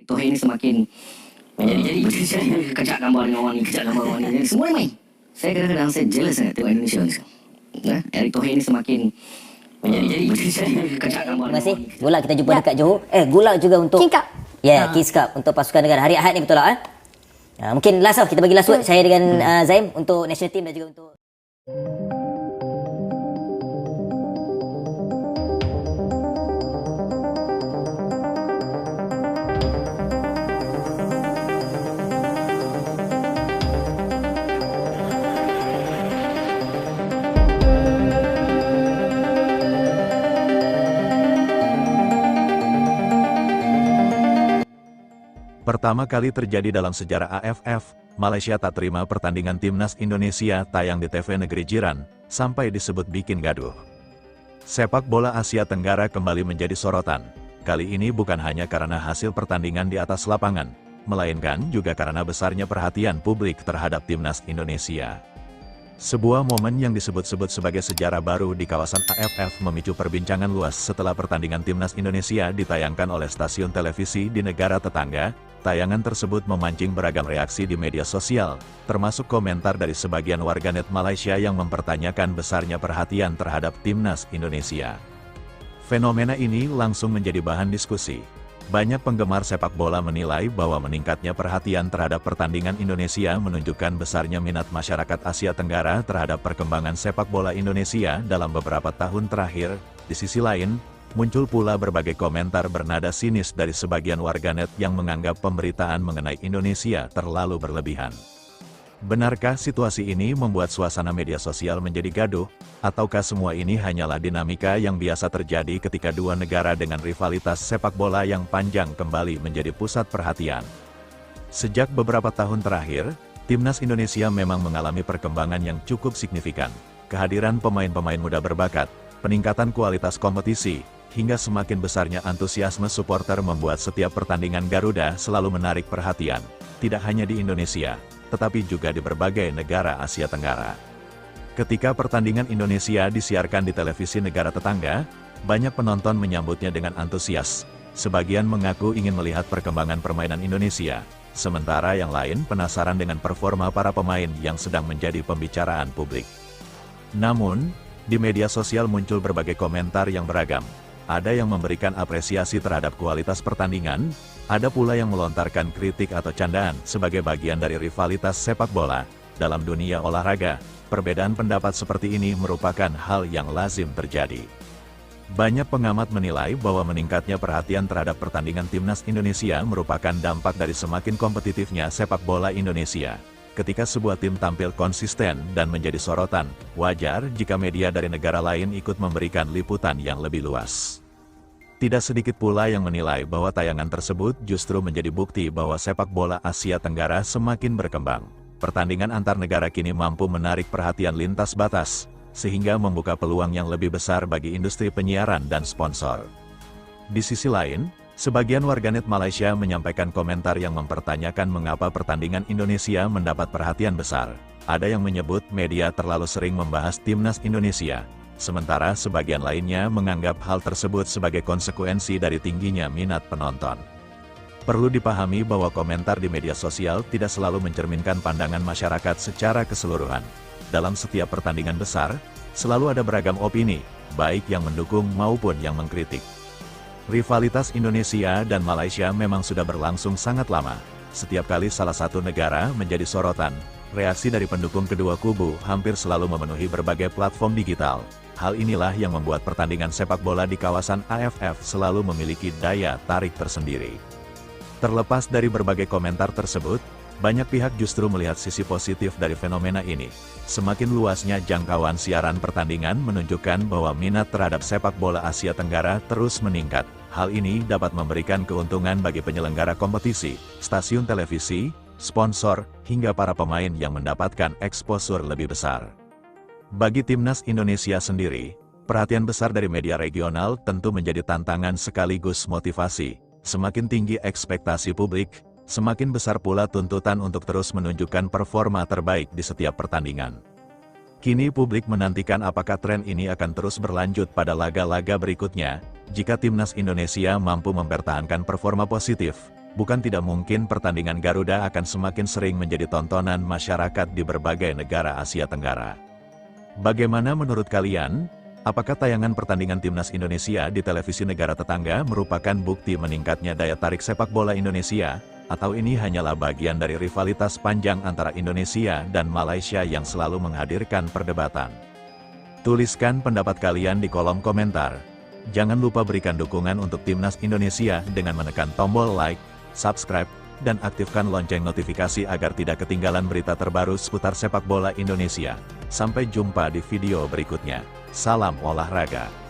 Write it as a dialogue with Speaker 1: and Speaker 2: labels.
Speaker 1: Tohei ini semakin jadi kejap gambar dengan orang ni, kejap gambar orang ni. Jadi semua main. Saya kadang-kadang saya jealous sangat tengok Indonesia ni sekarang. Erick Thohir ni semakin jadi kejap gambar.
Speaker 2: Terima kasih. Gulak kita jumpa dekat Johor. Gulak juga untuk
Speaker 3: King Cup.
Speaker 2: Kings Cup untuk pasukan negara. Hari Ahad ni betul lah. Mungkin last lah, kita bagi last word saya dengan Zaim untuk national team dan juga untuk
Speaker 4: Pertama kali terjadi dalam sejarah AFF, Malaysia tak terima pertandingan timnas Indonesia tayang di TV negeri jiran, sampai disebut bikin gaduh. Sepak bola Asia Tenggara kembali menjadi sorotan. Kali ini bukan hanya karena hasil pertandingan di atas lapangan, melainkan juga karena besarnya perhatian publik terhadap timnas Indonesia. Sebuah momen yang disebut-sebut sebagai sejarah baru di kawasan AFF memicu perbincangan luas setelah pertandingan timnas Indonesia ditayangkan oleh stasiun televisi di negara tetangga. Tayangan tersebut memancing beragam reaksi di media sosial, termasuk komentar dari sebagian warganet Malaysia yang mempertanyakan besarnya perhatian terhadap timnas Indonesia. Fenomena ini langsung menjadi bahan diskusi. Banyak penggemar sepak bola menilai bahwa meningkatnya perhatian terhadap pertandingan Indonesia menunjukkan besarnya minat masyarakat Asia Tenggara terhadap perkembangan sepak bola Indonesia dalam beberapa tahun terakhir. Di sisi lain, muncul pula berbagai komentar bernada sinis dari sebagian warganet yang menganggap pemberitaan mengenai Indonesia terlalu berlebihan. Benarkah situasi ini membuat suasana media sosial menjadi gaduh, ataukah semua ini hanyalah dinamika yang biasa terjadi ketika dua negara dengan rivalitas sepak bola yang panjang kembali menjadi pusat perhatian? Sejak beberapa tahun terakhir, timnas Indonesia memang mengalami perkembangan yang cukup signifikan. Kehadiran pemain-pemain muda berbakat, peningkatan kualitas kompetisi, hingga semakin besarnya antusiasme supporter membuat setiap pertandingan Garuda selalu menarik perhatian, tidak hanya di Indonesia, tetapi juga di berbagai negara Asia Tenggara. Ketika pertandingan Indonesia disiarkan di televisi negara tetangga, banyak penonton menyambutnya dengan antusias. Sebagian mengaku ingin melihat perkembangan permainan Indonesia, sementara yang lain penasaran dengan performa para pemain yang sedang menjadi pembicaraan publik. Namun, di media sosial muncul berbagai komentar yang beragam. Ada yang memberikan apresiasi terhadap kualitas pertandingan, ada pula yang melontarkan kritik atau candaan sebagai bagian dari rivalitas sepak bola. Dalam dunia olahraga, perbedaan pendapat seperti ini merupakan hal yang lazim terjadi. Banyak pengamat menilai bahwa meningkatnya perhatian terhadap pertandingan timnas Indonesia merupakan dampak dari semakin kompetitifnya sepak bola Indonesia. Ketika sebuah tim tampil konsisten dan menjadi sorotan, wajar jika media dari negara lain ikut memberikan liputan yang lebih luas. Tidak sedikit pula yang menilai bahwa tayangan tersebut justru menjadi bukti bahwa sepak bola Asia Tenggara semakin berkembang. Pertandingan antar negara kini mampu menarik perhatian lintas batas, sehingga membuka peluang yang lebih besar bagi industri penyiaran dan sponsor. Di sisi lain, sebagian warganet Malaysia menyampaikan komentar yang mempertanyakan mengapa pertandingan Indonesia mendapat perhatian besar. Ada yang menyebut media terlalu sering membahas timnas Indonesia, sementara sebagian lainnya menganggap hal tersebut sebagai konsekuensi dari tingginya minat penonton. Perlu dipahami bahwa komentar di media sosial tidak selalu mencerminkan pandangan masyarakat secara keseluruhan. Dalam setiap pertandingan besar, selalu ada beragam opini, baik yang mendukung maupun yang mengkritik. Rivalitas Indonesia dan Malaysia memang sudah berlangsung sangat lama. Setiap kali salah satu negara menjadi sorotan, reaksi dari pendukung kedua kubu hampir selalu memenuhi berbagai platform digital. Hal inilah yang membuat pertandingan sepak bola di kawasan AFF selalu memiliki daya tarik tersendiri. Terlepas dari berbagai komentar tersebut, banyak pihak justru melihat sisi positif dari fenomena ini. Semakin luasnya jangkauan siaran pertandingan menunjukkan bahwa minat terhadap sepak bola Asia Tenggara terus meningkat. Hal ini dapat memberikan keuntungan bagi penyelenggara kompetisi, stasiun televisi, sponsor, hingga para pemain yang mendapatkan eksposur lebih besar. Bagi timnas Indonesia sendiri, perhatian besar dari media regional tentu menjadi tantangan sekaligus motivasi. Semakin tinggi ekspektasi publik, semakin besar pula tuntutan untuk terus menunjukkan performa terbaik di setiap pertandingan. Kini publik menantikan apakah tren ini akan terus berlanjut pada laga-laga berikutnya. Jika timnas Indonesia mampu mempertahankan performa positif, bukan tidak mungkin pertandingan Garuda akan semakin sering menjadi tontonan masyarakat di berbagai negara Asia Tenggara. Bagaimana menurut kalian? Apakah tayangan pertandingan timnas Indonesia di televisi negara tetangga merupakan bukti meningkatnya daya tarik sepak bola Indonesia? Atau ini hanyalah bagian dari rivalitas panjang antara Indonesia dan Malaysia yang selalu menghadirkan perdebatan? Tuliskan pendapat kalian di kolom komentar. Jangan lupa berikan dukungan untuk timnas Indonesia dengan menekan tombol like, subscribe, dan aktifkan lonceng notifikasi agar tidak ketinggalan berita terbaru seputar sepak bola Indonesia. Sampai jumpa di video berikutnya. Salam olahraga.